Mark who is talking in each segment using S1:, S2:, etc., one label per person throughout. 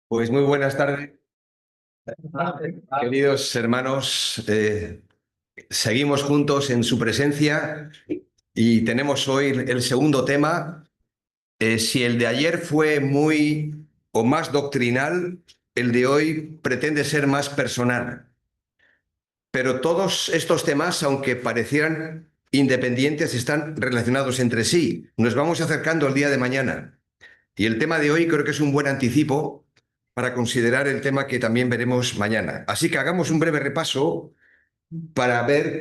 S1: Pues muy buenas tardes, queridos hermanos. Seguimos juntos en su presencia y tenemos hoy el segundo tema. Si el de ayer fue muy o más doctrinal, el de hoy pretende ser más personal. Pero todos estos temas, aunque parecieran independientes, están relacionados entre sí. Nos vamos acercando al día de mañana. Y el tema de hoy creo que es un buen anticipo para considerar el tema que también veremos mañana. Así que hagamos un breve repaso para ver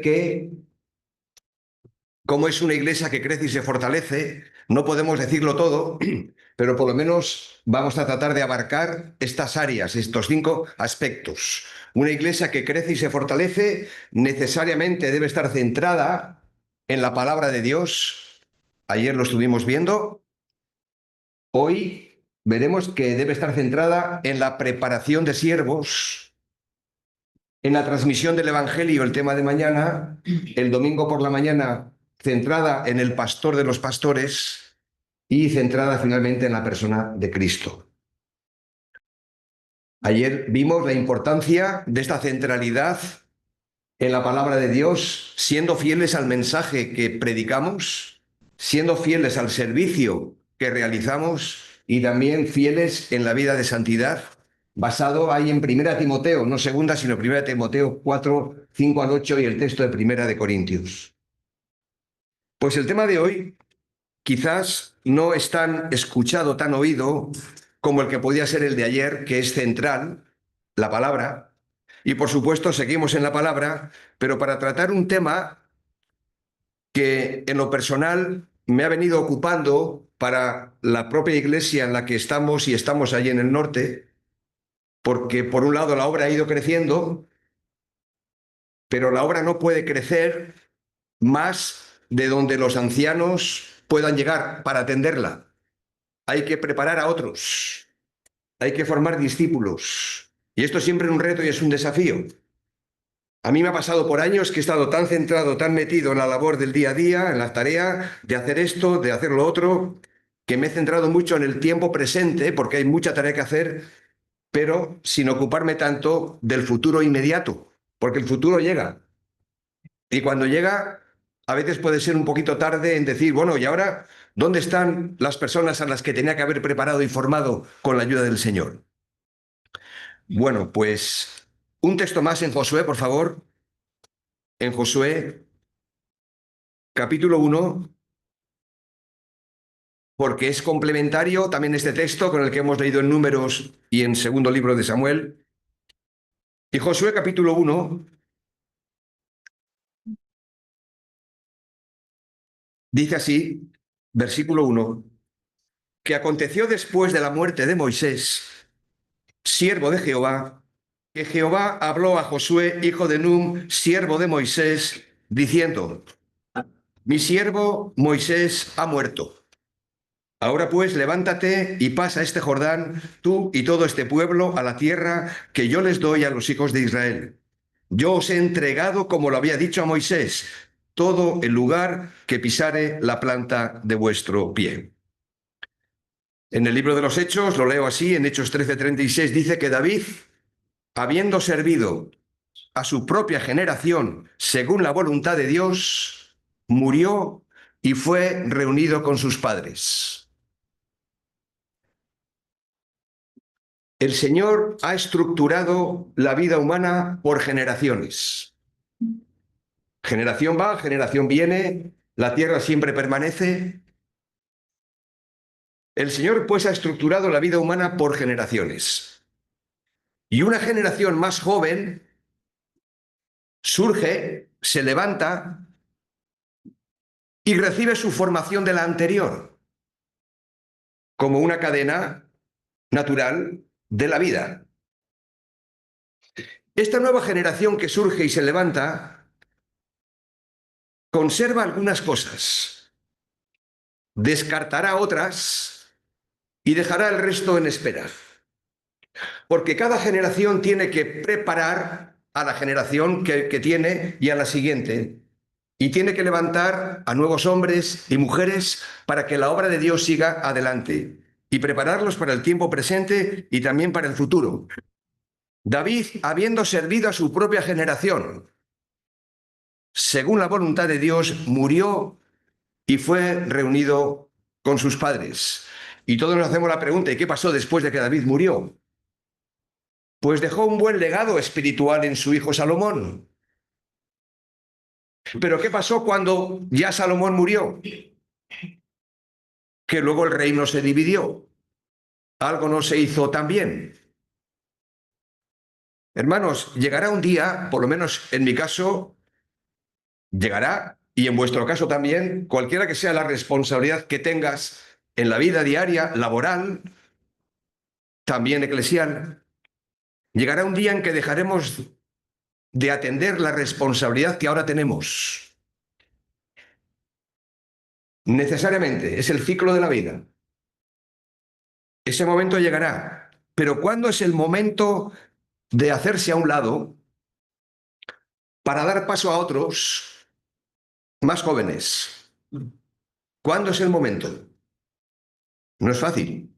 S1: cómo es una iglesia que crece y se fortalece. No podemos decirlo todo, pero por lo menos vamos a tratar de abarcar estas áreas, estos 5 aspectos. Una iglesia que crece y se fortalece necesariamente debe estar centrada en la palabra de Dios. Ayer lo estuvimos viendo. Hoy veremos que debe estar centrada en la preparación de siervos, en la transmisión del Evangelio, el tema de mañana, el domingo por la mañana centrada en el pastor de los pastores y centrada finalmente en la persona de Cristo. Ayer vimos la importancia de esta centralidad en la palabra de Dios, siendo fieles al mensaje que predicamos, siendo fieles al servicio que realizamos y también fieles en la vida de santidad, basado ahí en 1 Timoteo, no segunda, sino 1 Timoteo 4, 5 al 8 y el texto de 1 Corintios. Pues el tema de hoy quizás no es tan escuchado, tan oído, como el que podía ser el de ayer, que es central, la palabra. Y por supuesto seguimos en la palabra, pero para tratar un tema que en lo personal me ha venido ocupando para la propia iglesia en la que estamos y estamos allí en el norte, porque por un lado la obra ha ido creciendo, pero la obra no puede crecer más de donde los ancianos puedan llegar para atenderla. Hay que preparar a otros, hay que formar discípulos. Y esto es siempre un reto y es un desafío. A mí me ha pasado por años que he estado tan centrado, tan metido en la labor del día a día, en la tarea de hacer esto, de hacer lo otro, que me he centrado mucho en el tiempo presente, porque hay mucha tarea que hacer, pero sin ocuparme tanto del futuro inmediato, porque el futuro llega. Y cuando llega, a veces puede ser un poquito tarde en decir, bueno, ¿y ahora dónde están las personas a las que tenía que haber preparado y formado con la ayuda del Señor? Bueno, pues un texto más en Josué, por favor. En Josué, capítulo 1, porque es complementario también este texto con el que hemos leído en Números y en segundo libro de Samuel. Y Josué, capítulo 1, dice así, versículo 1, que aconteció después de la muerte de Moisés, siervo de Jehová, que Jehová habló a Josué, hijo de Nun, siervo de Moisés, diciendo, mi siervo Moisés ha muerto. Ahora pues, levántate y pasa este Jordán, tú y todo este pueblo, a la tierra que yo les doy a los hijos de Israel. Yo os he entregado, como lo había dicho a Moisés, todo el lugar que pisare la planta de vuestro pie. En el libro de los Hechos, lo leo así, en Hechos 13:36, dice que David, habiendo servido a su propia generación según la voluntad de Dios, murió y fue reunido con sus padres. El Señor ha estructurado la vida humana por generaciones. Generación va, generación viene, la tierra siempre permanece. El Señor pues ha estructurado la vida humana por generaciones. Y una generación más joven surge, se levanta y recibe su formación de la anterior, como una cadena natural de la vida. Esta nueva generación que surge y se levanta conserva algunas cosas, descartará otras y dejará el resto en espera. Porque cada generación tiene que preparar a la generación que tiene y a la siguiente. Y tiene que levantar a nuevos hombres y mujeres para que la obra de Dios siga adelante. y prepararlos para el tiempo presente y también para el futuro. David, habiendo servido a su propia generación, según la voluntad de Dios, murió y fue reunido con sus padres. Y todos nos hacemos la pregunta, ¿y qué pasó después de que David murió? Pues dejó un buen legado espiritual en su hijo Salomón. Pero ¿qué pasó cuando ya Salomón murió? Que luego el reino se dividió. Algo no se hizo tan bien. Hermanos, llegará un día, por lo menos en mi caso, llegará, y en vuestro caso también, cualquiera que sea la responsabilidad que tengas en la vida diaria, laboral, también eclesial, llegará un día en que dejaremos de atender la responsabilidad que ahora tenemos. Necesariamente, es el ciclo de la vida. Ese momento llegará. Pero ¿cuándo es el momento de hacerse a un lado para dar paso a otros más jóvenes? ¿Cuándo es el momento? No es fácil.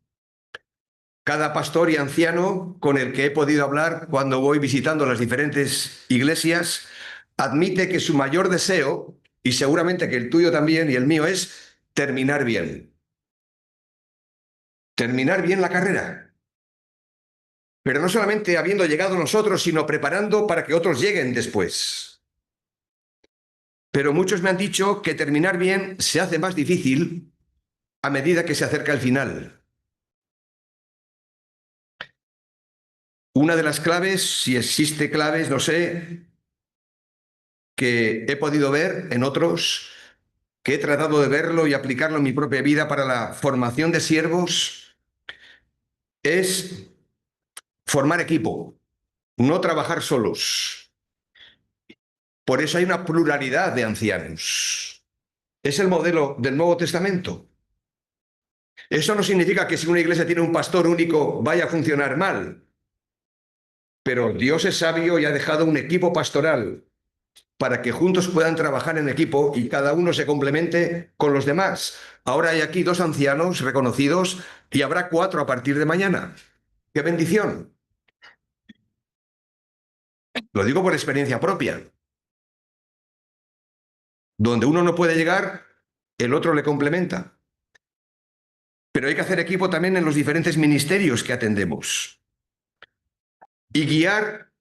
S1: Cada pastor y anciano con el que he podido hablar cuando voy visitando las diferentes iglesias admite que su mayor deseo, y seguramente que el tuyo también y el mío, es terminar bien. Terminar bien la carrera. Pero no solamente habiendo llegado nosotros, sino preparando para que otros lleguen después. Pero muchos me han dicho que terminar bien se hace más difícil a medida que se acerca el final. Una de las claves, si existe claves, no sé, que he podido ver en otros, que he tratado de verlo y aplicarlo en mi propia vida para la formación de siervos, es formar equipo, no trabajar solos. Por eso hay una pluralidad de ancianos. Es el modelo del Nuevo Testamento. Eso no significa que si una iglesia tiene un pastor único vaya a funcionar mal. Pero Dios es sabio y ha dejado un equipo pastoral para que juntos puedan trabajar en equipo y cada uno se complemente con los demás. Ahora hay aquí 2 ancianos reconocidos y habrá 4 a partir de mañana. ¡Qué bendición! Lo digo por experiencia propia. Donde uno no puede llegar, el otro le complementa. Pero hay que hacer equipo también en los diferentes ministerios que atendemos. Y guiar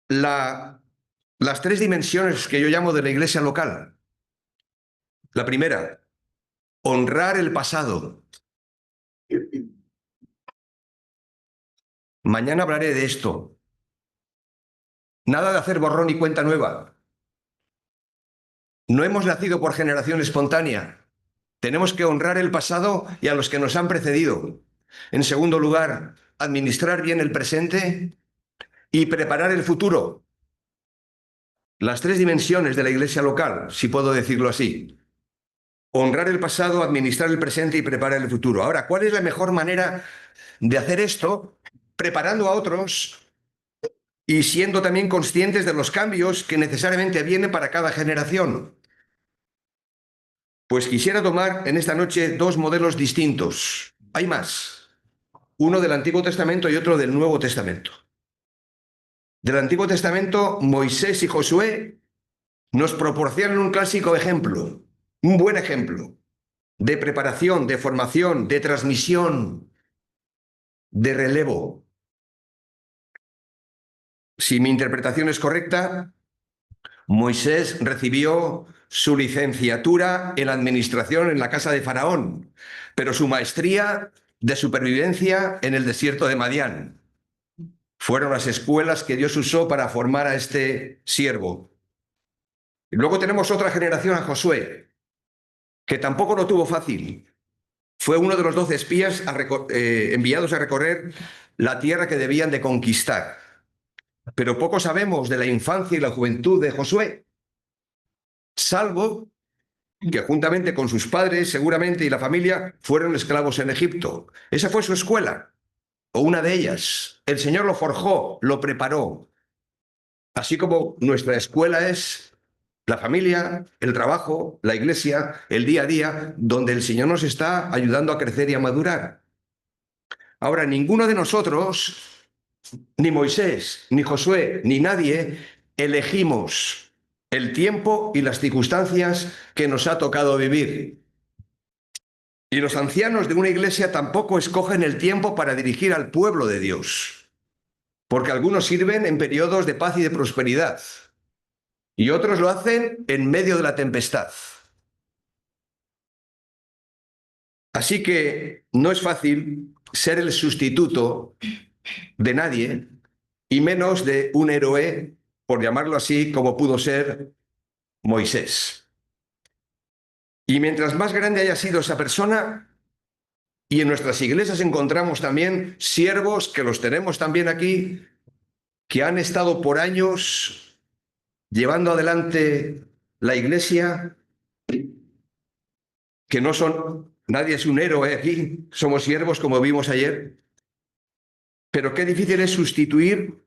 S1: las 3 dimensiones que yo llamo de la iglesia local. La primera, honrar el pasado. Mañana hablaré de esto. Nada de hacer borrón y cuenta nueva. No hemos nacido por generación espontánea. Tenemos que honrar el pasado y a los que nos han precedido. En segundo lugar, administrar bien el presente y preparar el futuro. Las 3 dimensiones de la iglesia local, si puedo decirlo así. Honrar el pasado, administrar el presente y preparar el futuro. Ahora, ¿cuál es la mejor manera de hacer esto? Preparando a otros y siendo también conscientes de los cambios que necesariamente vienen para cada generación. Pues quisiera tomar en esta noche 2 modelos distintos. Hay más. Uno del Antiguo Testamento y otro del Nuevo Testamento. Del Antiguo Testamento, Moisés y Josué nos proporcionan un clásico ejemplo, un buen ejemplo de preparación, de formación, de transmisión, de relevo. Si mi interpretación es correcta, Moisés recibió su licenciatura en administración en la casa de Faraón, pero su maestría de supervivencia en el desierto de Madián. Fueron las escuelas que Dios usó para formar a este siervo. Y luego tenemos otra generación, a Josué, que tampoco lo tuvo fácil. Fue uno de los 12 espías enviados a recorrer la tierra que debían de conquistar. Pero poco sabemos de la infancia y la juventud de Josué, salvo que juntamente con sus padres, seguramente, y la familia, fueron esclavos en Egipto. Esa fue su escuela, o una de ellas. El Señor lo forjó, lo preparó. Así como nuestra escuela es la familia, el trabajo, la iglesia, el día a día, donde el Señor nos está ayudando a crecer y a madurar. Ahora, ninguno de nosotros, ni Moisés, ni Josué, ni nadie, elegimos el tiempo y las circunstancias que nos ha tocado vivir. Y los ancianos de una iglesia tampoco escogen el tiempo para dirigir al pueblo de Dios, porque algunos sirven en periodos de paz y de prosperidad, y otros lo hacen en medio de la tempestad. Así que no es fácil ser el sustituto de nadie, y menos de un héroe, por llamarlo así, como pudo ser Moisés. Y mientras más grande haya sido esa persona, y en nuestras iglesias encontramos también siervos, que los tenemos también aquí, que han estado por años llevando adelante la iglesia, que no son, nadie es un héroe aquí, somos siervos como vimos ayer, pero qué difícil es sustituir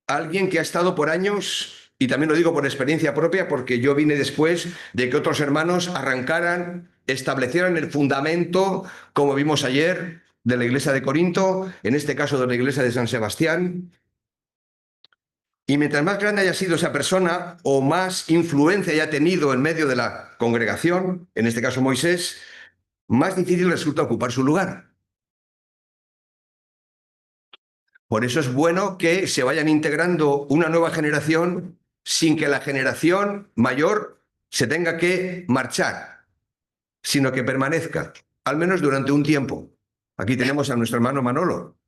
S1: a alguien que ha estado por años, y también lo digo por experiencia propia, porque yo vine después de que otros hermanos arrancaran, establecieran el fundamento, como vimos ayer, de la iglesia de Corinto, en este caso de la iglesia de San Sebastián. Y mientras más grande haya sido esa persona o más influencia haya tenido en medio de la congregación, en este caso Moisés, más difícil resulta ocupar su lugar. Por eso es bueno que se vayan integrando una nueva generación sin que la generación mayor se tenga que marchar, sino que permanezca, al menos durante un tiempo. Aquí tenemos a nuestro hermano Manolo.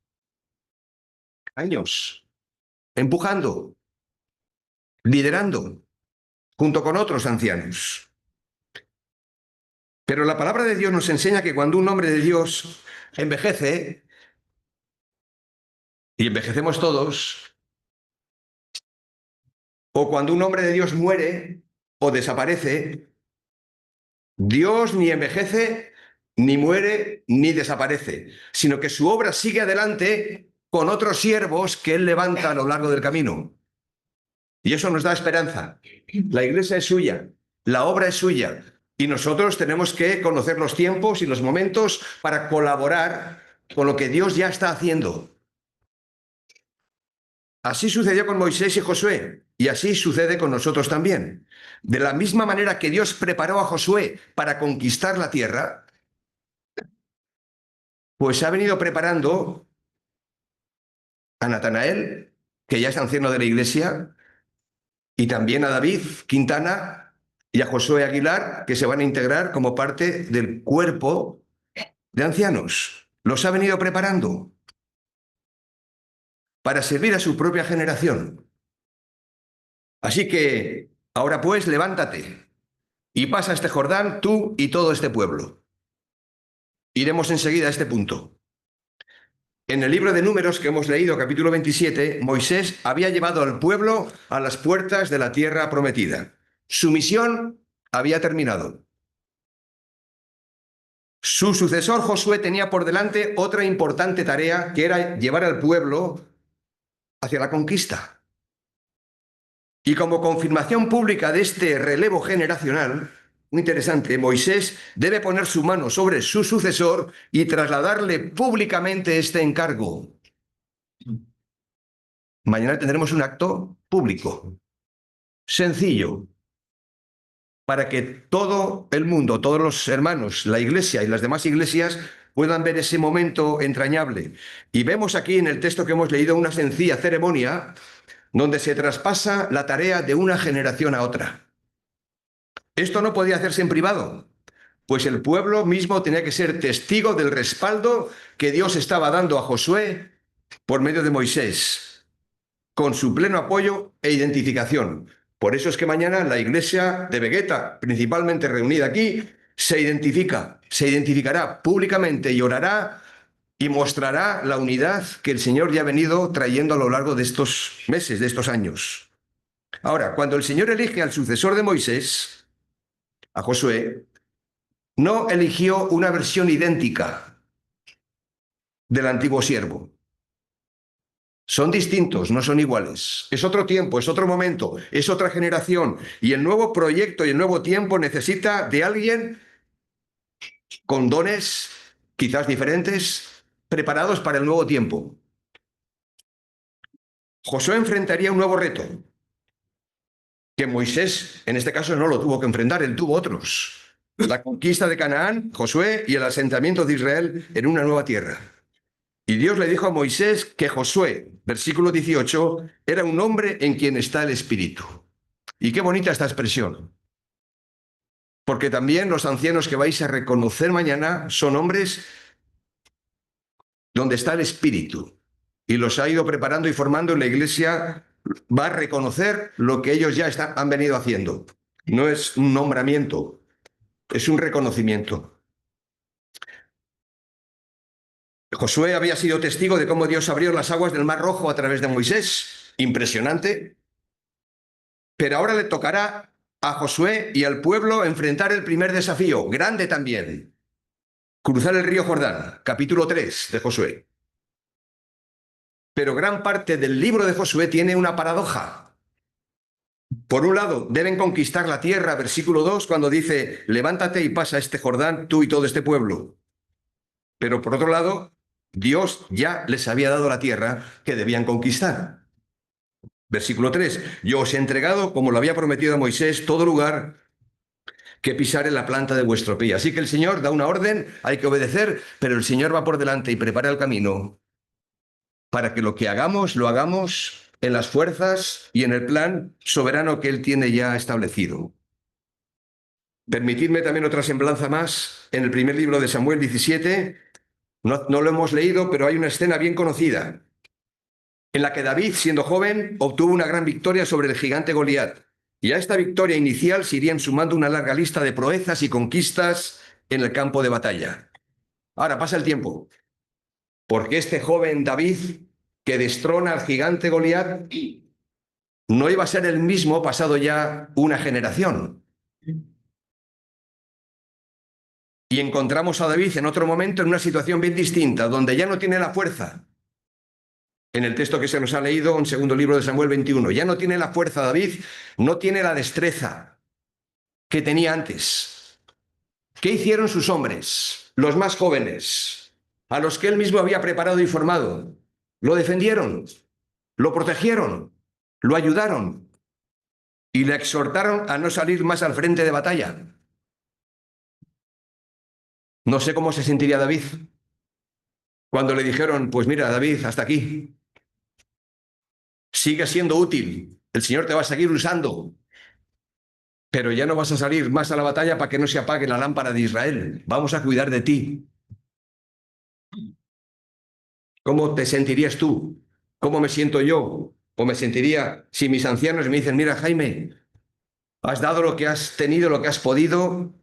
S1: Años, empujando, liderando, junto con otros ancianos. Pero la palabra de Dios nos enseña que cuando un hombre de Dios envejece, y envejecemos todos, o cuando un hombre de Dios muere o desaparece, Dios ni envejece, ni muere, ni desaparece, sino que su obra sigue adelante con otros siervos que Él levanta a lo largo del camino. Y eso nos da esperanza. La iglesia es suya, la obra es suya, y nosotros tenemos que conocer los tiempos y los momentos para colaborar con lo que Dios ya está haciendo. Así sucedió con Moisés y Josué, y así sucede con nosotros también. De la misma manera que Dios preparó a Josué para conquistar la tierra, pues ha venido preparando a Natanael, que ya es anciano de la iglesia, y también a David Quintana y a Josué Aguilar, que se van a integrar como parte del cuerpo de ancianos. Los ha venido preparando para servir a su propia generación. Así que, ahora pues, levántate y pasa este Jordán, tú y todo este pueblo. Iremos enseguida a este punto. En el libro de Números que hemos leído, capítulo 27, Moisés había llevado al pueblo a las puertas de la tierra prometida. Su misión había terminado. Su sucesor Josué tenía por delante otra importante tarea, que era llevar al pueblo hacia la conquista. Y como confirmación pública de este relevo generacional, muy interesante, Moisés debe poner su mano sobre su sucesor y trasladarle públicamente este encargo. Mañana tendremos un acto público, sencillo, para que todo el mundo, todos los hermanos, la iglesia y las demás iglesias puedan ver ese momento entrañable. Y vemos aquí en el texto que hemos leído una sencilla ceremonia donde se traspasa la tarea de una generación a otra. Esto no podía hacerse en privado, pues el pueblo mismo tenía que ser testigo del respaldo que Dios estaba dando a Josué por medio de Moisés, con su pleno apoyo e identificación. Por eso es que mañana la iglesia de Vegueta, principalmente reunida aquí, se identificará públicamente y orará y mostrará la unidad que el Señor ya ha venido trayendo a lo largo de estos meses, de estos años. Ahora, cuando el Señor elige al sucesor de Moisés, a Josué, no eligió una versión idéntica del antiguo siervo. Son distintos, no son iguales. Es otro tiempo, es otro momento, es otra generación. Y el nuevo proyecto y el nuevo tiempo necesita de alguien con dones quizás diferentes, preparados para el nuevo tiempo. Josué enfrentaría un nuevo reto, que Moisés, en este caso, no lo tuvo que enfrentar, él tuvo otros. La conquista de Canaán, Josué, y el asentamiento de Israel en una nueva tierra. Y Dios le dijo a Moisés que Josué, versículo 18, era un hombre en quien está el Espíritu. Y qué bonita esta expresión. Porque también los ancianos que vais a reconocer mañana son hombres donde está el Espíritu. Y los ha ido preparando y formando en la iglesia. Va a reconocer lo que ellos ya han venido haciendo. No es un nombramiento, es un reconocimiento. Josué había sido testigo de cómo Dios abrió las aguas del Mar Rojo a través de Moisés. Impresionante. Pero ahora le tocará a Josué y al pueblo enfrentar el primer desafío, grande también. Cruzar el río Jordán, capítulo 3 de Josué. Pero gran parte del libro de Josué tiene una paradoja. Por un lado, deben conquistar la tierra, versículo 2, cuando dice, levántate y pasa este Jordán, tú y todo este pueblo. Pero por otro lado, Dios ya les había dado la tierra que debían conquistar. Versículo 3, yo os he entregado, como lo había prometido a Moisés, todo lugar que pisare la planta de vuestro pie. Así que el Señor da una orden, hay que obedecer, pero el Señor va por delante y prepara el camino para que lo que hagamos, lo hagamos en las fuerzas y en el plan soberano que Él tiene ya establecido. Permitidme también otra semblanza más. En el primer libro de Samuel 17, no lo hemos leído, pero hay una escena bien conocida, en la que David, siendo joven, obtuvo una gran victoria sobre el gigante Goliat. Y a esta victoria inicial se irían sumando una larga lista de proezas y conquistas en el campo de batalla. Ahora pasa el tiempo, porque este joven David, que destrona al gigante Goliat, no iba a ser el mismo pasado ya una generación. Y encontramos a David en otro momento en una situación bien distinta, donde ya no tiene la fuerza. En el texto que se nos ha leído en segundo libro de Samuel 21, ya no tiene la fuerza David, no tiene la destreza que tenía antes. ¿Qué hicieron sus hombres, los más jóvenes, a los que él mismo había preparado y formado? Lo defendieron, lo protegieron, lo ayudaron y le exhortaron a no salir más al frente de batalla. No sé cómo se sentiría David cuando le dijeron, pues mira, David, hasta aquí. Sigue siendo útil, el Señor te va a seguir usando, pero ya no vas a salir más a la batalla para que no se apague la lámpara de Israel. Vamos a cuidar de ti. ¿Cómo te sentirías tú? ¿Cómo me siento yo? ¿O me sentiría si mis ancianos me dicen, mira, Jaime, has dado lo que has tenido, lo que has podido,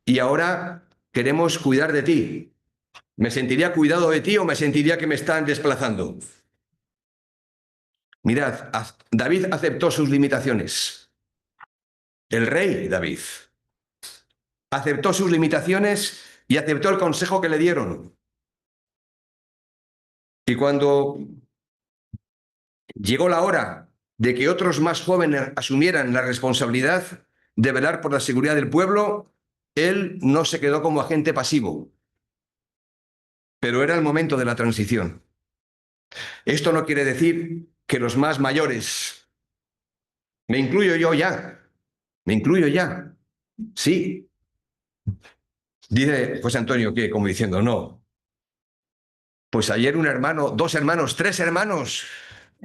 S1: y ahora queremos cuidar de ti? ¿Me sentiría cuidado de ti o me sentiría que me están desplazando? Mirad, David aceptó sus limitaciones. El rey David aceptó sus limitaciones y aceptó el consejo que le dieron. Y cuando llegó la hora de que otros más jóvenes asumieran la responsabilidad de velar por la seguridad del pueblo, él no se quedó como agente pasivo. Pero era el momento de la transición. Esto no quiere decir que los más mayores, me incluyo yo ya, sí. Dice José Antonio que, como diciendo, no. Pues ayer un hermano, dos hermanos, tres hermanos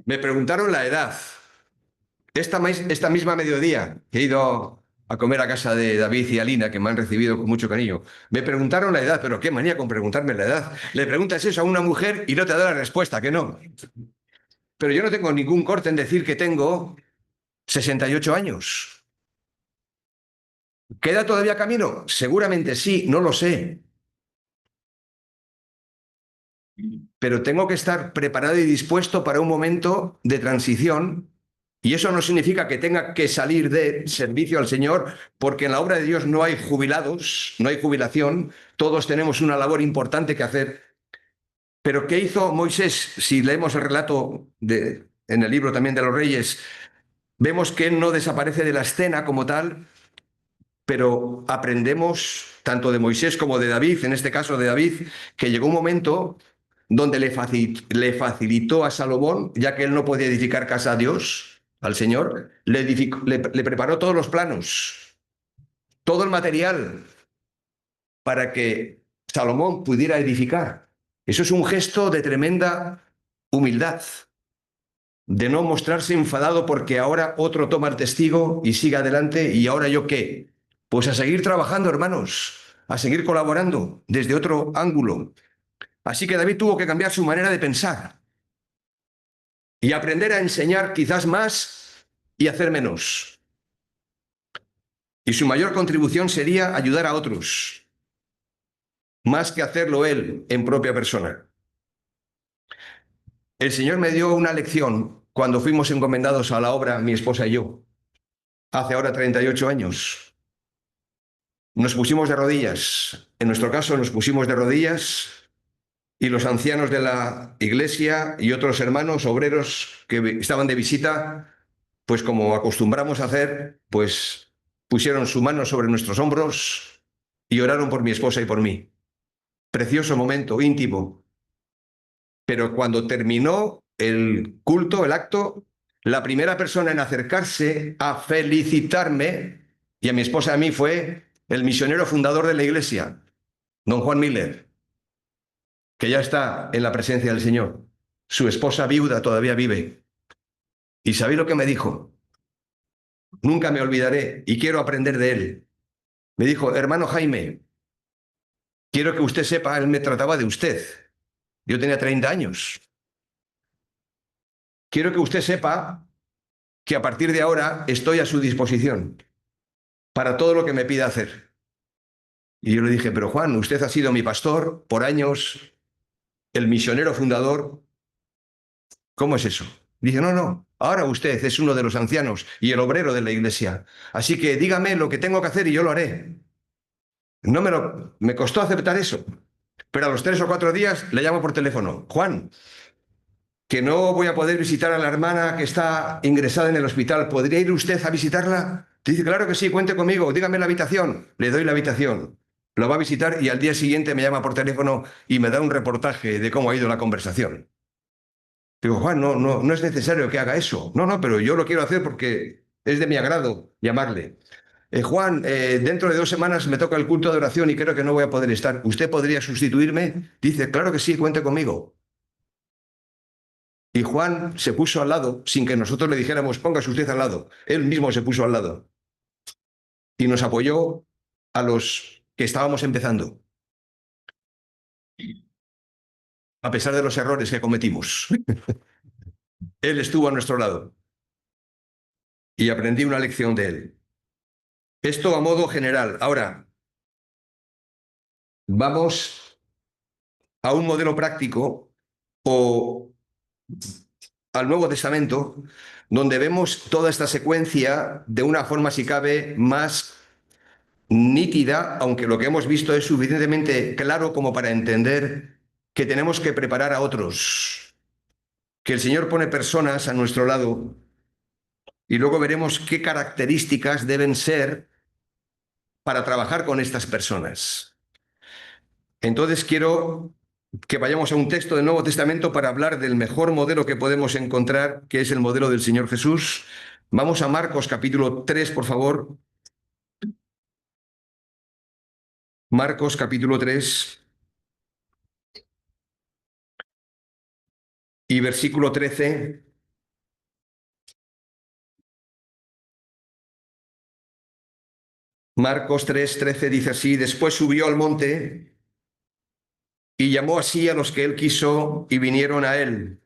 S1: me preguntaron la edad. Esta misma mediodía he ido a comer a casa de David y Alina, que me han recibido con mucho cariño. Me preguntaron la edad, pero qué manía con preguntarme la edad. Le preguntas eso a una mujer y no te da la respuesta, que no. Pero yo no tengo ningún corte en decir que tengo 68 años. ¿Queda todavía camino? Seguramente sí, no lo sé. Pero tengo que estar preparado y dispuesto para un momento de transición. Y eso no significa que tenga que salir de servicio al Señor, porque en la obra de Dios no hay jubilados, no hay jubilación, todos tenemos una labor importante que hacer. Pero ¿qué hizo Moisés? Si leemos el relato en el libro también de los Reyes, vemos que él no desaparece de la escena como tal, pero aprendemos tanto de Moisés como de David, en este caso de David, que llegó un momento donde le facilitó a Salomón, ya que él no podía edificar casa a Dios, al Señor, le preparó todos los planos, todo el material para que Salomón pudiera edificar. Eso es un gesto de tremenda humildad, de no mostrarse enfadado porque ahora otro toma el testigo y sigue adelante y ahora yo qué. Pues a seguir trabajando, hermanos, a seguir colaborando desde otro ángulo. Así que David tuvo que cambiar su manera de pensar y aprender a enseñar quizás más y hacer menos. Y su mayor contribución sería ayudar a otros, más que hacerlo él en propia persona. El Señor me dio una lección cuando fuimos encomendados a la obra, mi esposa y yo, hace ahora 38 años. Nos pusimos de rodillas. En nuestro caso nos pusimos de rodillas y los ancianos de la iglesia y otros hermanos obreros que estaban de visita, pues como acostumbramos a hacer, pues pusieron su mano sobre nuestros hombros y oraron por mi esposa y por mí. Precioso momento, íntimo. Pero cuando terminó el culto, el acto, la primera persona en acercarse a felicitarme y a mi esposa y a mí fue el misionero fundador de la iglesia, don Juan Miller, que ya está en la presencia del Señor. Su esposa viuda todavía vive. ¿Y sabéis lo que me dijo? Nunca me olvidaré y quiero aprender de él. Me dijo, hermano Jaime, quiero que usted sepa, él me trataba de usted. Yo tenía 30 años. Quiero que usted sepa que a partir de ahora estoy a su disposición para todo lo que me pida hacer. Y yo le dije, pero Juan, usted ha sido mi pastor por años, el misionero fundador. ¿Cómo es eso? Dice, no, no, ahora usted es uno de los ancianos y el obrero de la iglesia. Así que dígame lo que tengo que hacer y yo lo haré. No me costó aceptar eso. Pero a los 3 o 4 días le llamo por teléfono. Juan, que no voy a poder visitar a la hermana que está ingresada en el hospital. ¿Podría ir usted a visitarla? Dice, claro que sí, cuente conmigo, dígame la habitación. Le doy la habitación. Lo va a visitar y al día siguiente me llama por teléfono y me da un reportaje de cómo ha ido la conversación. Digo, Juan, no es necesario que haga eso. No, no, pero yo lo quiero hacer porque es de mi agrado llamarle. Juan, dentro de 2 semanas me toca el culto de oración y creo que no voy a poder estar. ¿Usted podría sustituirme? Dice, claro que sí, cuente conmigo. Y Juan se puso al lado, sin que nosotros le dijéramos, póngase usted al lado. Él mismo se puso al lado. Y nos apoyó a los que estábamos empezando, a pesar de los errores que cometimos. Él estuvo a nuestro lado y aprendí una lección de él. Esto a modo general. Ahora, vamos a un modelo práctico o al Nuevo Testamento, donde vemos toda esta secuencia de una forma, si cabe, más nítida, aunque lo que hemos visto es suficientemente claro como para entender que tenemos que preparar a otros, que el Señor pone personas a nuestro lado y luego veremos qué características deben ser para trabajar con estas personas. Entonces quiero que vayamos a un texto del Nuevo Testamento para hablar del mejor modelo que podemos encontrar, que es el modelo del Señor Jesús. Vamos a Marcos capítulo 3, por favor. Marcos capítulo 3 y versículo 13. Marcos 3:13 dice así, después subió al monte y llamó así a los que él quiso y vinieron a él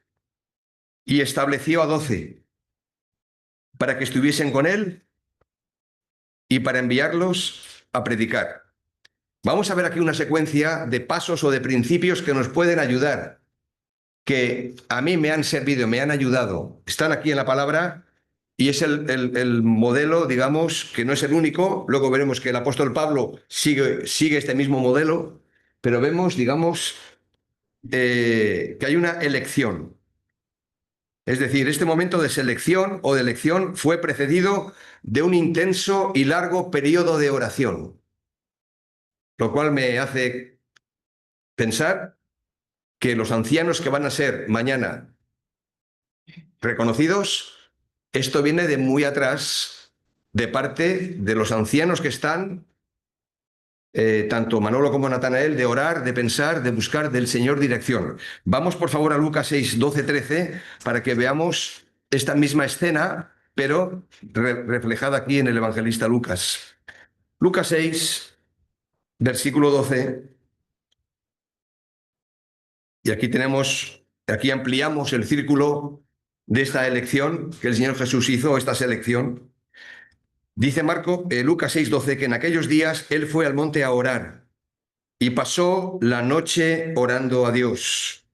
S1: y estableció a 12 para que estuviesen con él y para enviarlos a predicar. Vamos a ver aquí una secuencia de pasos o de principios que nos pueden ayudar, que a mí me han servido, me han ayudado. Están aquí en la palabra y es el modelo, digamos, que no es el único. Luego veremos que el apóstol Pablo sigue este mismo modelo, pero vemos, digamos, que hay una elección. Es decir, este momento de selección o de elección fue precedido de un intenso y largo periodo de oración, lo cual me hace pensar que los ancianos que van a ser mañana reconocidos, esto viene de muy atrás, de parte de los ancianos que están, tanto Manolo como Natanael, de orar, de pensar, de buscar del Señor dirección. Vamos por favor a Lucas 6, 12, 13, para que veamos esta misma escena, pero reflejada aquí en el evangelista Lucas. Lucas 6, versículo 12. Y aquí ampliamos el círculo de esta elección que el Señor Jesús hizo, esta selección. Dice Lucas 6:12, que en aquellos días él fue al monte a orar y pasó la noche orando a Dios.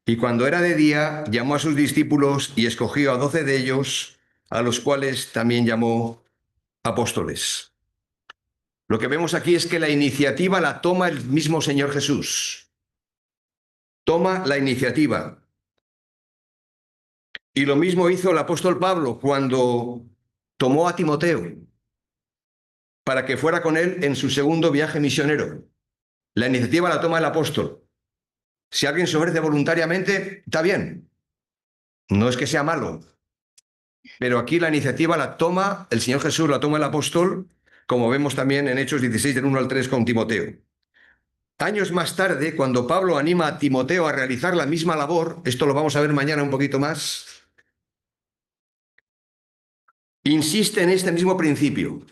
S1: Y cuando era de día, llamó a sus discípulos y escogió a 12 de ellos, a los cuales también llamó apóstoles. Lo que vemos aquí es que la iniciativa la toma el mismo Señor Jesús. Toma la iniciativa. Y lo mismo hizo el apóstol Pablo cuando tomó a Timoteo para que fuera con él en su segundo viaje misionero. La iniciativa la toma el apóstol. Si alguien se ofrece voluntariamente, está bien. No es que sea malo. Pero aquí la iniciativa la toma el Señor Jesús, la toma el apóstol, como vemos también en Hechos 16, del 1 al 3 con Timoteo. Años más tarde, cuando Pablo anima a Timoteo a realizar la misma labor, esto lo vamos a ver mañana un poquito más, insiste en este mismo principio.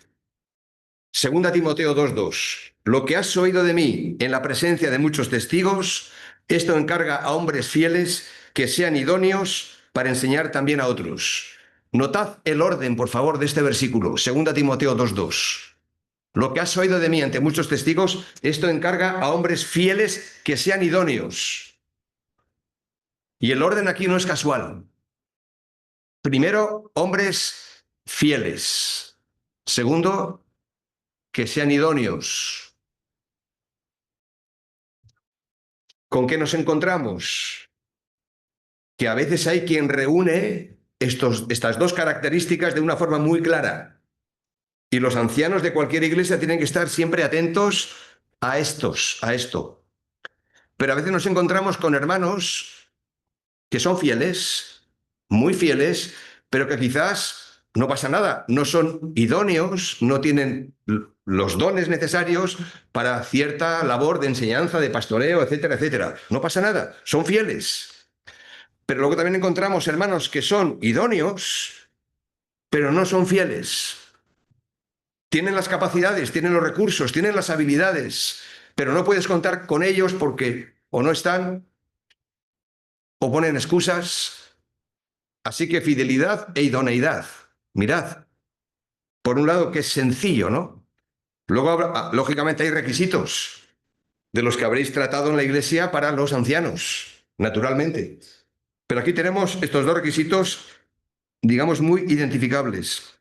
S1: Segunda Timoteo 2:2. Lo que has oído de mí en la presencia de muchos testigos, esto encarga a hombres fieles que sean idóneos para enseñar también a otros. Notad el orden, por favor, de este versículo. Segunda Timoteo 2:2. Lo que has oído de mí ante muchos testigos, esto encarga a hombres fieles que sean idóneos. Y el orden aquí no es casual. Primero, hombres fieles. Segundo, que sean idóneos. ¿Con qué nos encontramos? Que a veces hay quien reúne estas dos características de una forma muy clara. Y los ancianos de cualquier iglesia tienen que estar siempre atentos a esto. Pero a veces nos encontramos con hermanos que son fieles, muy fieles, pero que quizás no pasa nada, no son idóneos, no tienen los dones necesarios para cierta labor de enseñanza, de pastoreo, etcétera, etcétera. No pasa nada, son fieles. Pero luego también encontramos hermanos que son idóneos, pero no son fieles. Tienen las capacidades, tienen los recursos, tienen las habilidades, pero no puedes contar con ellos porque o no están o ponen excusas. Así que fidelidad e idoneidad. Mirad, por un lado que es sencillo, ¿no? Luego, lógicamente, hay requisitos de los que habréis tratado en la iglesia para los ancianos, naturalmente. Pero aquí tenemos estos dos requisitos, digamos, muy identificables.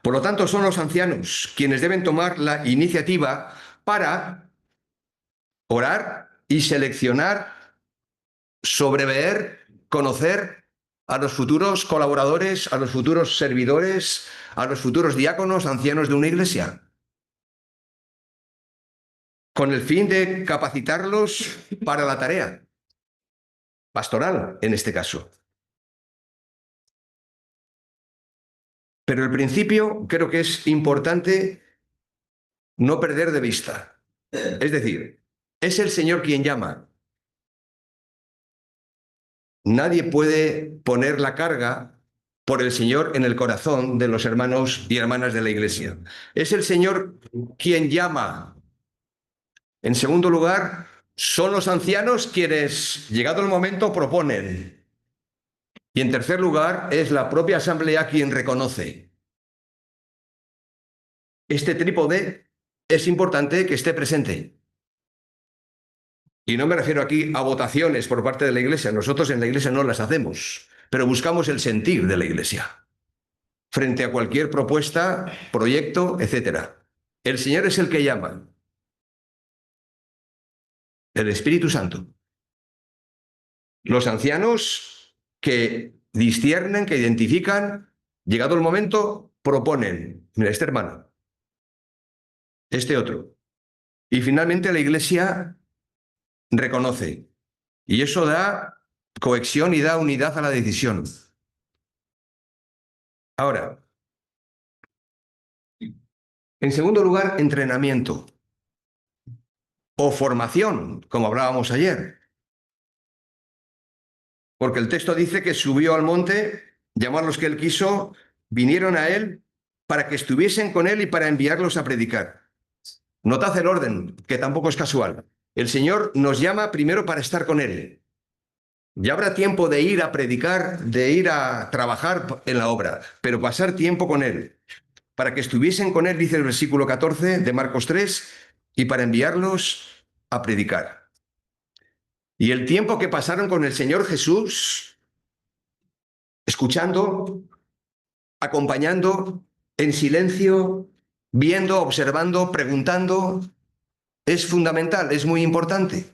S1: Por lo tanto, son los ancianos quienes deben tomar la iniciativa para orar y seleccionar, sobreveer, conocer a los futuros colaboradores, a los futuros servidores, a los futuros diáconos, ancianos de una iglesia, con el fin de capacitarlos para la tarea pastoral, en este caso. Pero el principio creo que es importante no perder de vista. Es decir, es el Señor quien llama. Nadie puede poner la carga por el Señor en el corazón de los hermanos y hermanas de la iglesia. Es el Señor quien llama. En segundo lugar, son los ancianos quienes, llegado el momento, proponen. Y en tercer lugar, es la propia asamblea quien reconoce. Este trípode es importante que esté presente. Y no me refiero aquí a votaciones por parte de la iglesia. Nosotros en la iglesia no las hacemos, pero buscamos el sentir de la iglesia frente a cualquier propuesta, proyecto, etc. El Señor es el que llama. El Espíritu Santo. Los ancianos que disciernen, que identifican, llegado el momento, proponen. Mira, este hermano, este otro. Y finalmente la iglesia reconoce. Y eso da cohesión y da unidad a la decisión. Ahora, en segundo lugar, entrenamiento o formación, como hablábamos ayer. Porque el texto dice que subió al monte, llamó a los que él quiso, vinieron a él para que estuviesen con él y para enviarlos a predicar. Notad el orden, que tampoco es casual. El Señor nos llama primero para estar con él. Ya habrá tiempo de ir a predicar, de ir a trabajar en la obra, pero pasar tiempo con él. Para que estuviesen con él, dice el versículo 14 de Marcos 3, y para enviarlos a predicar. Y el tiempo que pasaron con el Señor Jesús, escuchando, acompañando, en silencio, viendo, observando, preguntando, es fundamental, es muy importante.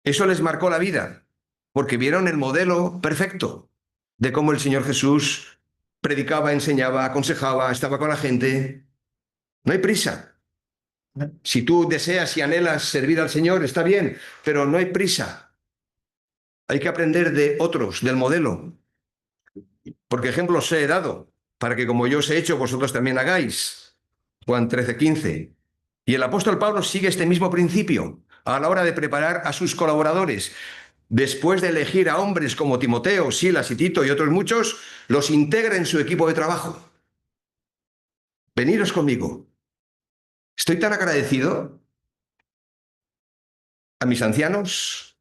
S1: Eso les marcó la vida, porque vieron el modelo perfecto de cómo el Señor Jesús predicaba, enseñaba, aconsejaba, estaba con la gente. No hay prisa. Si tú deseas y anhelas servir al Señor, está bien, pero no hay prisa. Hay que aprender de otros, del modelo, porque ejemplos os he dado, para que como yo os he hecho, vosotros también hagáis. Juan 13:15. Y el apóstol Pablo sigue este mismo principio a la hora de preparar a sus colaboradores. Después de elegir a hombres como Timoteo, Silas y Tito y otros muchos, los integra en su equipo de trabajo. Veniros conmigo. Estoy tan agradecido a mis ancianos,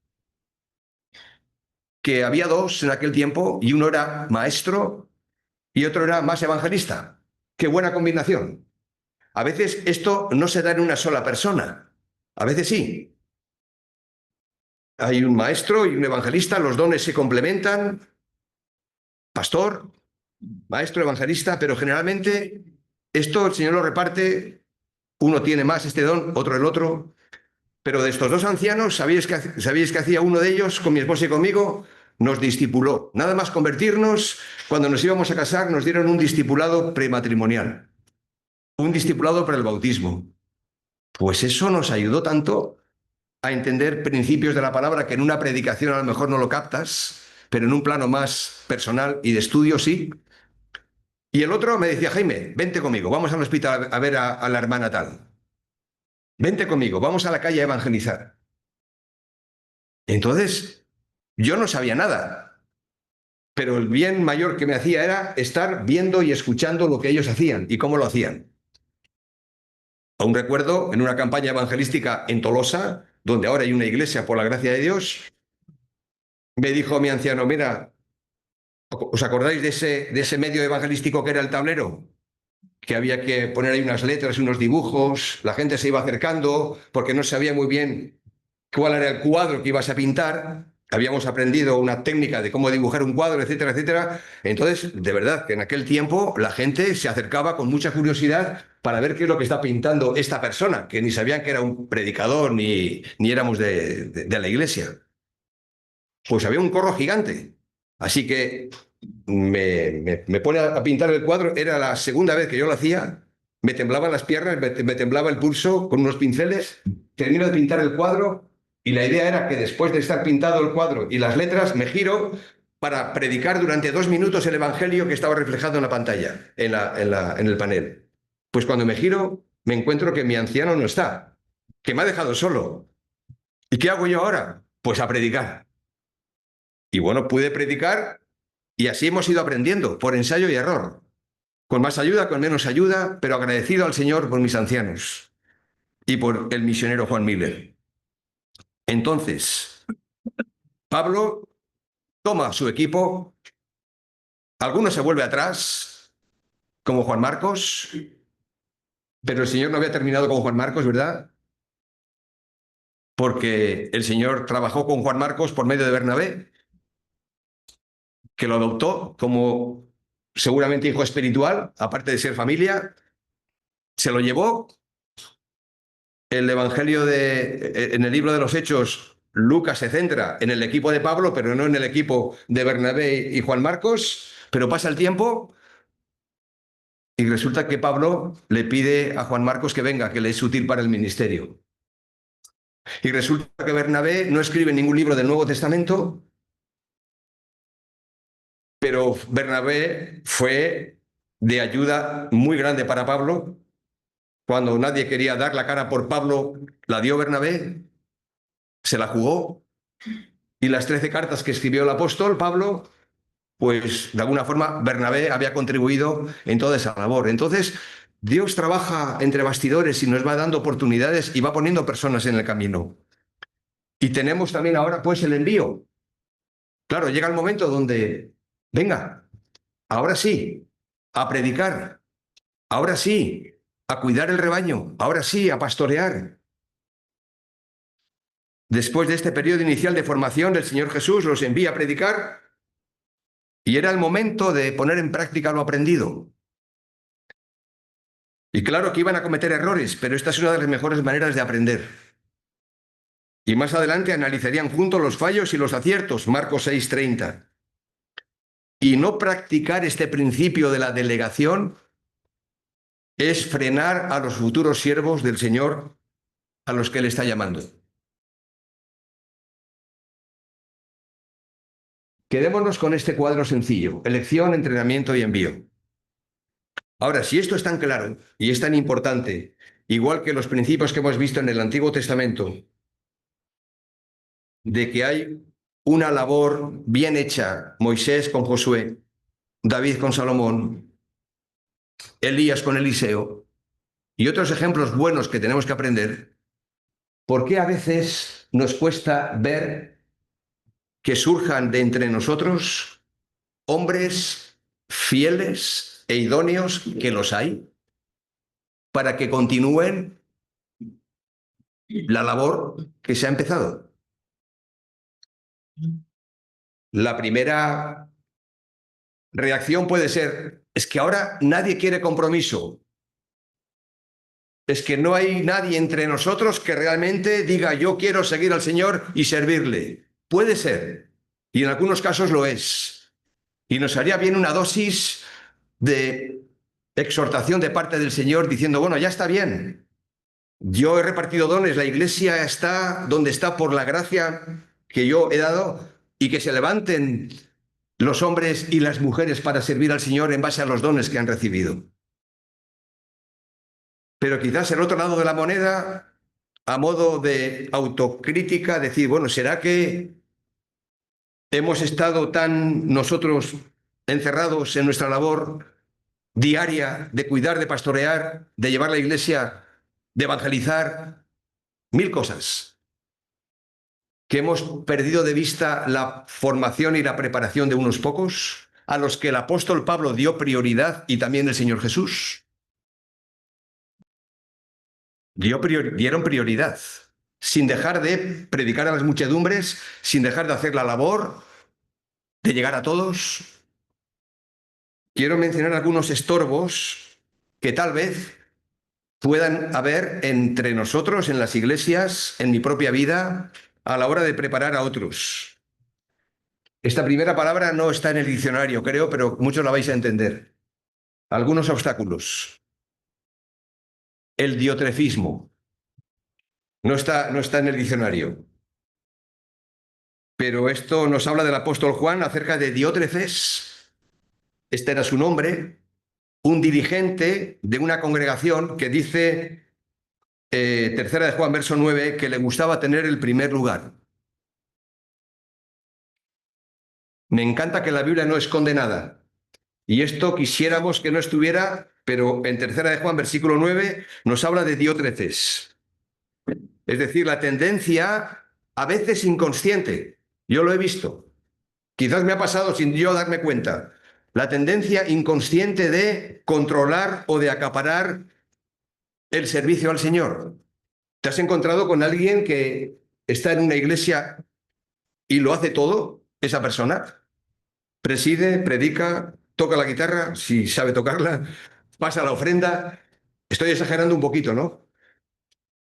S1: que había dos en aquel tiempo, y uno era maestro y otro era más evangelista. ¡Qué buena combinación! A veces esto no se da en una sola persona, a veces sí. Hay un maestro y un evangelista, los dones se complementan, pastor, maestro, evangelista, pero generalmente esto el Señor lo reparte, uno tiene más este don, otro el otro. Pero de estos dos ancianos, ¿sabéis que hacía uno de ellos con mi esposa y conmigo? Nos discipuló. Nada más convertirnos, cuando nos íbamos a casar, nos dieron un discipulado prematrimonial, un discipulado para el bautismo. Pues eso nos ayudó tanto a entender principios de la palabra que en una predicación a lo mejor no lo captas, pero en un plano más personal y de estudio sí. Y el otro me decía, Jaime, vente conmigo, vamos al hospital a ver a la hermana tal. Vente conmigo, vamos a la calle a evangelizar. Entonces, yo no sabía nada, pero el bien mayor que me hacía era estar viendo y escuchando lo que ellos hacían y cómo lo hacían. Aún recuerdo en una campaña evangelística en Tolosa, donde ahora hay una iglesia por la gracia de Dios, me dijo mi anciano, mira, ¿os acordáis de ese medio evangelístico que era el tablero? Que había que poner ahí unas letras, unos dibujos, la gente se iba acercando porque no sabía muy bien cuál era el cuadro que ibas a pintar. Habíamos aprendido una técnica de cómo dibujar un cuadro, etcétera, etcétera. Entonces, de verdad, que en aquel tiempo la gente se acercaba con mucha curiosidad para ver qué es lo que está pintando esta persona, que ni sabían que era un predicador ni éramos de la iglesia. Pues había un corro gigante. Así que me pone a pintar el cuadro, era la segunda vez que yo lo hacía, me temblaban las piernas, me temblaba el pulso con unos pinceles, termino de pintar el cuadro y la idea era que después de estar pintado el cuadro y las letras, me giro para predicar durante 2 minutos el evangelio que estaba reflejado en la pantalla, en el panel. Pues cuando me giro, me encuentro que mi anciano no está, que me ha dejado solo. ¿Y qué hago yo ahora? Pues a predicar. Y bueno, pude predicar y así hemos ido aprendiendo, por ensayo y error. Con más ayuda, con menos ayuda, pero agradecido al Señor por mis ancianos y por el misionero Juan Miller. Entonces, Pablo toma su equipo, algunos se vuelve atrás, como Juan Marcos, pero el Señor no había terminado con Juan Marcos, ¿verdad? Porque el Señor trabajó con Juan Marcos por medio de Bernabé, que lo adoptó como seguramente hijo espiritual, aparte de ser familia, se lo llevó. El Evangelio en el libro de los Hechos, Lucas se centra en el equipo de Pablo, pero no en el equipo de Bernabé y Juan Marcos, pero pasa el tiempo y resulta que Pablo le pide a Juan Marcos que venga, que le es útil para el ministerio. Y resulta que Bernabé no escribe ningún libro del Nuevo Testamento, pero Bernabé fue de ayuda muy grande para Pablo. Cuando nadie quería dar la cara por Pablo, la dio Bernabé, se la jugó. Y las 13 cartas que escribió el apóstol Pablo, pues de alguna forma Bernabé había contribuido en toda esa labor. Entonces, Dios trabaja entre bastidores y nos va dando oportunidades y va poniendo personas en el camino. Y tenemos también ahora pues el envío. Claro, llega el momento donde, venga, ahora sí, a predicar, ahora sí, a cuidar el rebaño, ahora sí, a pastorear. Después de este periodo inicial de formación, el Señor Jesús los envía a predicar y era el momento de poner en práctica lo aprendido. Y claro que iban a cometer errores, pero esta es una de las mejores maneras de aprender. Y más adelante analizarían juntos los fallos y los aciertos, Marcos 6:30. Y no practicar este principio de la delegación es frenar a los futuros siervos del Señor a los que Él está llamando. Quedémonos con este cuadro sencillo: elección, entrenamiento y envío. Ahora, si esto es tan claro y es tan importante, igual que los principios que hemos visto en el Antiguo Testamento, de que hay una labor bien hecha, Moisés con Josué, David con Salomón, Elías con Eliseo, y otros ejemplos buenos que tenemos que aprender, ¿por qué a veces nos cuesta ver que surjan de entre nosotros hombres fieles e idóneos, que los hay, para que continúen la labor que se ha empezado? La primera reacción puede ser: es que ahora nadie quiere compromiso. Es que no hay nadie entre nosotros que realmente diga yo quiero seguir al Señor y servirle. Puede ser, y en algunos casos lo es. Y nos haría bien una dosis de exhortación de parte del Señor diciendo, bueno, ya está bien. Yo he repartido dones, la iglesia está donde está por la gracia que yo he dado, y que se levanten los hombres y las mujeres para servir al Señor en base a los dones que han recibido. Pero quizás el otro lado de la moneda, a modo de autocrítica, decir, bueno, ¿será que hemos estado tan nosotros encerrados en nuestra labor diaria de cuidar, de pastorear, de llevar la iglesia, de evangelizar, mil cosas, que hemos perdido de vista la formación y la preparación de unos pocos, a los que el apóstol Pablo dio prioridad, y también el Señor Jesús? Dieron prioridad, sin dejar de predicar a las muchedumbres, sin dejar de hacer la labor de llegar a todos. Quiero mencionar algunos estorbos que tal vez puedan haber entre nosotros, en las iglesias, en mi propia vida, a la hora de preparar a otros. Esta primera palabra no está en el diccionario, creo, pero muchos la vais a entender. Algunos obstáculos. El diotrefismo. No está en el diccionario. Pero esto nos habla del apóstol Juan acerca de Diótrefes. Este era su nombre, un dirigente de una congregación que dice, tercera de Juan, verso 9, que le gustaba tener el primer lugar. Me encanta que la Biblia no esconde nada. Y esto quisiéramos que no estuviera, pero en tercera de Juan, versículo 9, nos habla de Diótrefes. Es decir, la tendencia, a veces inconsciente, yo lo he visto, quizás me ha pasado sin yo darme cuenta, la tendencia inconsciente de controlar o de acaparar el servicio al Señor. ¿Te has encontrado con alguien que está en una iglesia y lo hace todo, esa persona? Preside, predica, toca la guitarra, si sabe tocarla, pasa la ofrenda. Estoy exagerando un poquito, ¿no?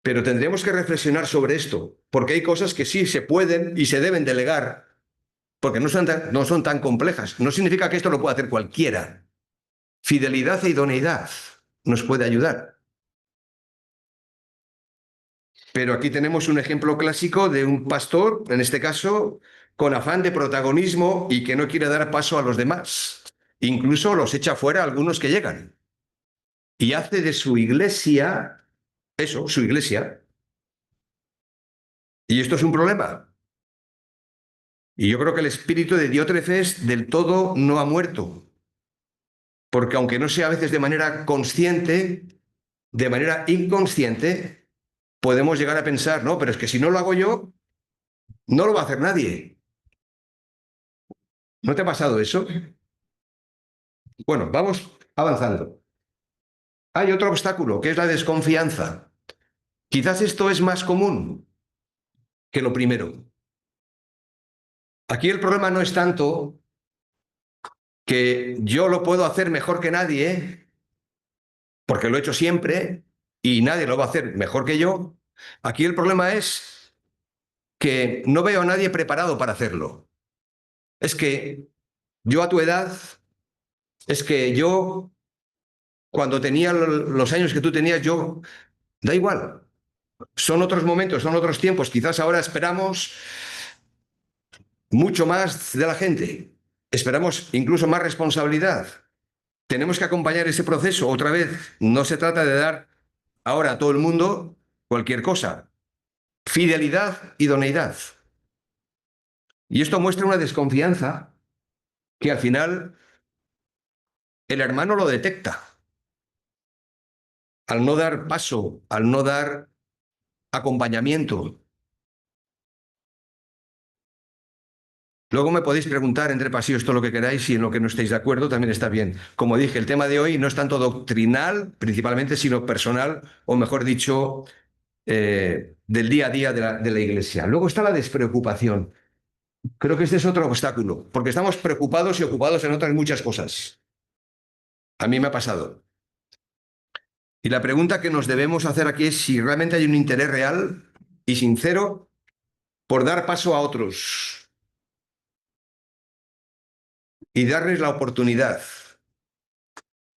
S1: Pero tendremos que reflexionar sobre esto, porque hay cosas que sí se pueden y se deben delegar, porque no son tan complejas. No significa que esto lo pueda hacer cualquiera. Fidelidad e idoneidad nos puede ayudar. Pero aquí tenemos un ejemplo clásico de un pastor, en este caso, con afán de protagonismo y que no quiere dar paso a los demás. Incluso los echa fuera a algunos que llegan. Y hace de su iglesia, eso, su iglesia. Y esto es un problema. Y yo creo que el espíritu de Diótrefes del todo no ha muerto. Porque aunque no sea a veces de manera consciente, de manera inconsciente, podemos llegar a pensar, no, pero es que si no lo hago yo, no lo va a hacer nadie. ¿No te ha pasado eso? Bueno, vamos avanzando. Hay otro obstáculo, que es la desconfianza. Quizás esto es más común que lo primero. Aquí el problema no es tanto que yo lo puedo hacer mejor que nadie, porque lo he hecho siempre y nadie lo va a hacer mejor que yo. Aquí el problema es que no veo a nadie preparado para hacerlo. Es que yo a tu edad, es que yo, cuando tenía los años que tú tenías, yo, da igual. Son otros momentos, son otros tiempos. Quizás ahora esperamos mucho más de la gente. Esperamos incluso más responsabilidad. Tenemos que acompañar ese proceso. Otra vez, no se trata de dar ahora a todo el mundo cualquier cosa. Fidelidad, idoneidad. Y esto muestra una desconfianza que al final el hermano lo detecta. Al no dar paso, al no dar acompañamiento. Luego me podéis preguntar entre pasillos todo lo que queráis y en lo que no estéis de acuerdo también está bien. Como dije, el tema de hoy no es tanto doctrinal, principalmente, sino personal, o mejor dicho, del día a día de la Iglesia. Luego está la despreocupación. Creo que este es otro obstáculo, porque estamos preocupados y ocupados en otras muchas cosas. A mí me ha pasado. Y la pregunta que nos debemos hacer aquí es si realmente hay un interés real y sincero por dar paso a otros y darles la oportunidad.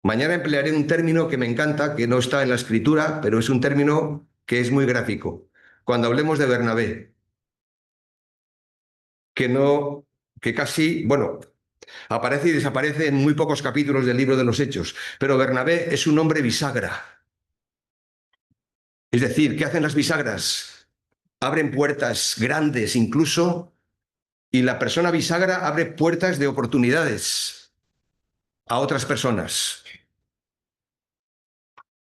S1: Mañana emplearé un término que me encanta, que no está en la escritura, pero es un término que es muy gráfico. Cuando hablemos de Bernabé, que no, que casi, bueno, aparece y desaparece en muy pocos capítulos del libro de los Hechos, pero Bernabé es un hombre bisagra. Es decir, ¿qué hacen las bisagras? Abren puertas grandes incluso, y la persona bisagra abre puertas de oportunidades a otras personas.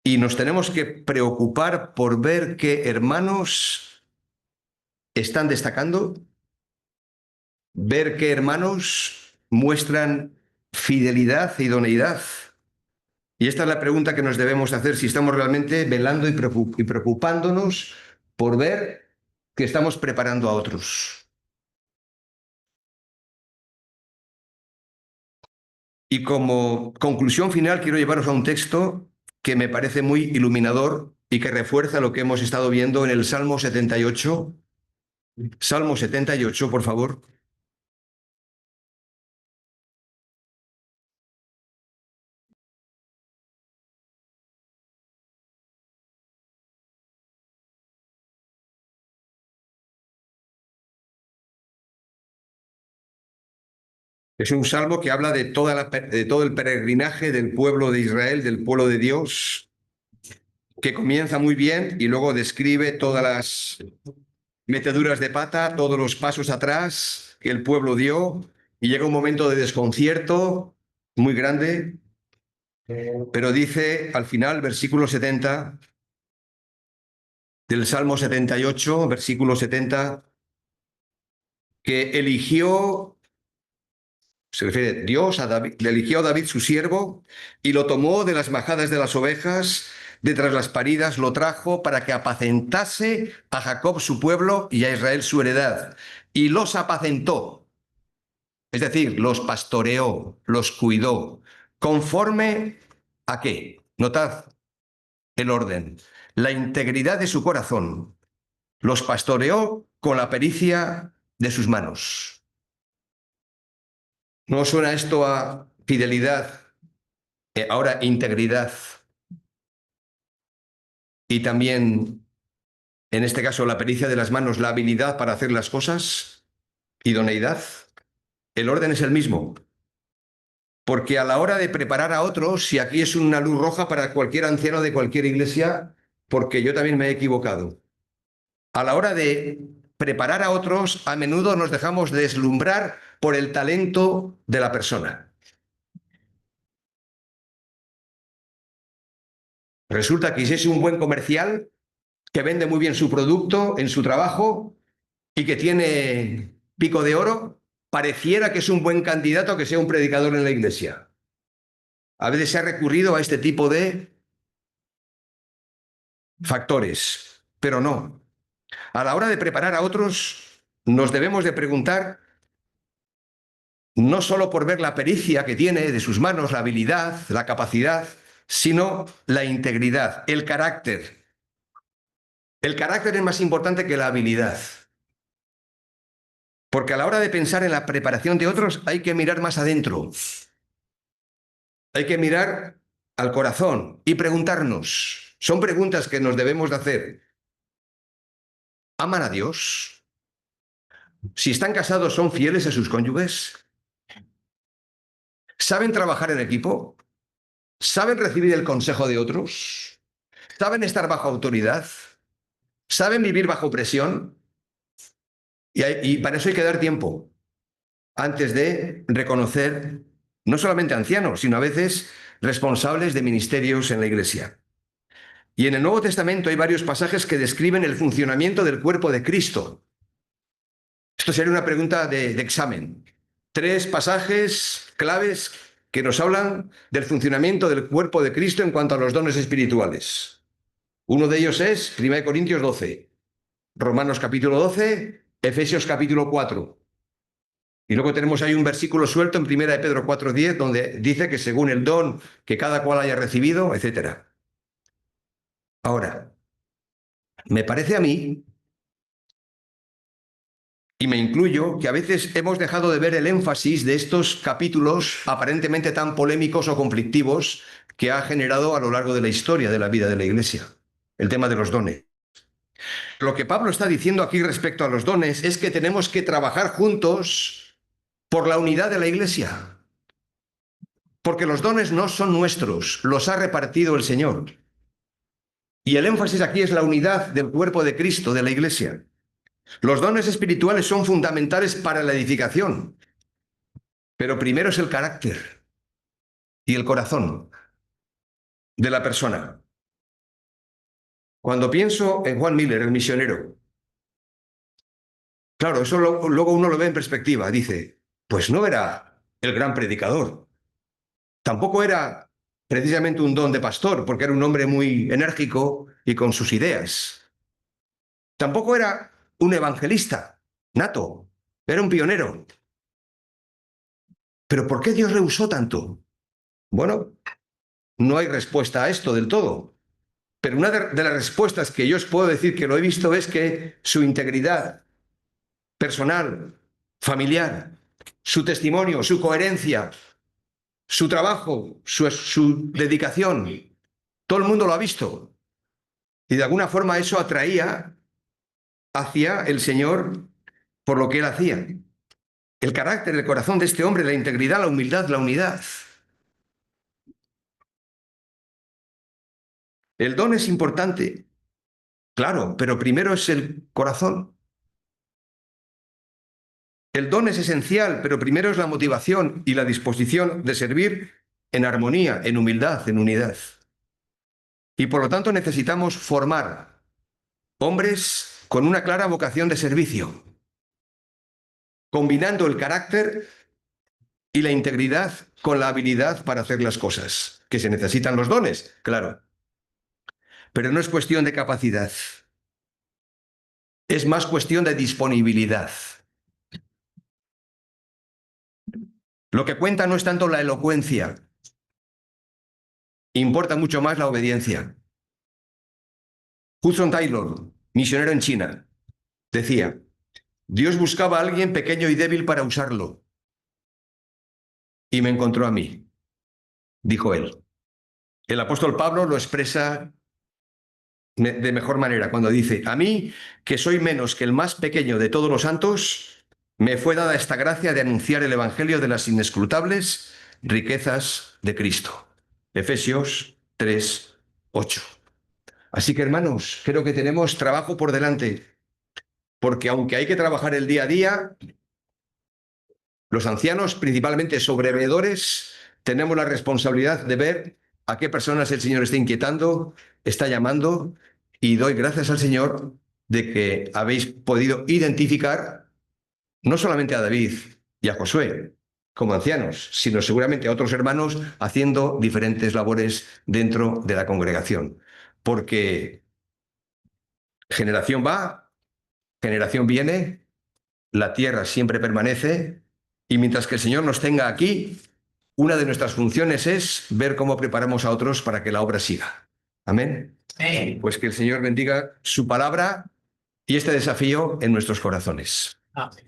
S1: Y nos tenemos que preocupar por ver qué hermanos están destacando, ver qué hermanos muestran fidelidad e idoneidad. Y esta es la pregunta que nos debemos hacer si estamos realmente velando y preocupándonos por ver que estamos preparando a otros. Y como conclusión final quiero llevaros a un texto que me parece muy iluminador y que refuerza lo que hemos estado viendo en el Salmo 78. Salmo 78, por favor. Es un salmo que habla de de todo el peregrinaje del pueblo de Israel, del pueblo de Dios, que comienza muy bien y luego describe todas las meteduras de pata, todos los pasos atrás que el pueblo dio, y llega un momento de desconcierto muy grande, pero dice al final, versículo 70 del Salmo 78, versículo 70, que eligió, se refiere Dios a David, le eligió a David su siervo y lo tomó de las majadas de las ovejas, de tras las paridas lo trajo para que apacentase a Jacob su pueblo y a Israel su heredad. Y los apacentó, es decir, los pastoreó, los cuidó, conforme a qué. Notad el orden, la integridad de su corazón. Los pastoreó con la pericia de sus manos. ¿No suena esto a fidelidad? Ahora, integridad y también en este caso la pericia de las manos, la habilidad para hacer las cosas, idoneidad, el orden es el mismo. Porque a la hora de preparar a otros, si aquí es una luz roja para cualquier anciano de cualquier iglesia, porque yo también me he equivocado. A la hora de preparar a otros, a menudo nos dejamos deslumbrar por el talento de la persona. Resulta que si es un buen comercial, que vende muy bien su producto en su trabajo y que tiene pico de oro, pareciera que es un buen candidato a que sea un predicador en la iglesia. A veces se ha recurrido a este tipo de factores, pero no. A la hora de preparar a otros, nos debemos de preguntar, no solo por ver la pericia que tiene de sus manos, la habilidad, la capacidad, sino la integridad, el carácter. El carácter es más importante que la habilidad. Porque a la hora de pensar en la preparación de otros hay que mirar más adentro. Hay que mirar al corazón y preguntarnos. Son preguntas que nos debemos de hacer. ¿Aman a Dios? Si están casados, ¿son fieles a sus cónyuges? ¿Saben trabajar en equipo? ¿Saben recibir el consejo de otros? ¿Saben estar bajo autoridad? ¿Saben vivir bajo presión? Y para eso hay que dar tiempo antes de reconocer no solamente ancianos, sino a veces responsables de ministerios en la Iglesia. Y en el Nuevo Testamento hay varios pasajes que describen el funcionamiento del cuerpo de Cristo. Esto sería una pregunta de examen. 3 pasajes claves que nos hablan del funcionamiento del cuerpo de Cristo en cuanto a los dones espirituales. Uno de ellos es 1 Corintios 12, Romanos capítulo 12, Efesios capítulo 4. Y luego tenemos ahí un versículo suelto en 1 de Pedro 4:10, donde dice que según el don que cada cual haya recibido, etc. Ahora, me parece a mí, y me incluyo, que a veces hemos dejado de ver el énfasis de estos capítulos aparentemente tan polémicos o conflictivos que ha generado a lo largo de la historia de la vida de la Iglesia, el tema de los dones. Lo que Pablo está diciendo aquí respecto a los dones es que tenemos que trabajar juntos por la unidad de la Iglesia. Porque los dones no son nuestros, los ha repartido el Señor. Y el énfasis aquí es la unidad del cuerpo de Cristo, de la Iglesia. Los dones espirituales son fundamentales para la edificación, pero primero es el carácter y el corazón de la persona. Cuando pienso en Juan Miller, el misionero, claro, eso luego uno lo ve en perspectiva, dice, pues no era el gran predicador, tampoco era precisamente un don de pastor, porque era un hombre muy enérgico y con sus ideas. Tampoco era un evangelista nato, era un pionero. ¿Pero por qué Dios le usó tanto? Bueno, no hay respuesta a esto del todo. Pero una de las respuestas que yo os puedo decir que lo he visto es que su integridad personal, familiar, su testimonio, su coherencia, su trabajo, su dedicación, todo el mundo lo ha visto. Y de alguna forma eso atraía hacia el Señor por lo que él hacía. El carácter, el corazón de este hombre, la integridad, la humildad, la unidad. El don es importante, claro, pero primero es el corazón. El don es esencial, pero primero es la motivación y la disposición de servir en armonía, en humildad, en unidad. Y por lo tanto necesitamos formar hombres con una clara vocación de servicio, combinando el carácter y la integridad con la habilidad para hacer las cosas. Que se necesitan los dones, claro. Pero no es cuestión de capacidad. Es más cuestión de disponibilidad. Lo que cuenta no es tanto la elocuencia, importa mucho más la obediencia. Hudson Taylor, misionero en China, decía, Dios buscaba a alguien pequeño y débil para usarlo. Y me encontró a mí, dijo él. El apóstol Pablo lo expresa de mejor manera cuando dice: a mí, que soy menos que el más pequeño de todos los santos, me fue dada esta gracia de anunciar el evangelio de las inescrutables riquezas de Cristo. Efesios 3:8. Así que, hermanos, creo que tenemos trabajo por delante, porque aunque hay que trabajar el día a día, los ancianos, principalmente sobreveedores, tenemos la responsabilidad de ver a qué personas el Señor está inquietando, está llamando, y doy gracias al Señor de que habéis podido identificar no solamente a David y a Josué como ancianos, sino seguramente a otros hermanos haciendo diferentes labores dentro de la congregación. Porque generación va, generación viene, la tierra siempre permanece, y mientras que el Señor nos tenga aquí, una de nuestras funciones es ver cómo preparamos a otros para que la obra siga. Amén. Pues que el Señor bendiga su palabra y este desafío en nuestros corazones.
S2: Amén.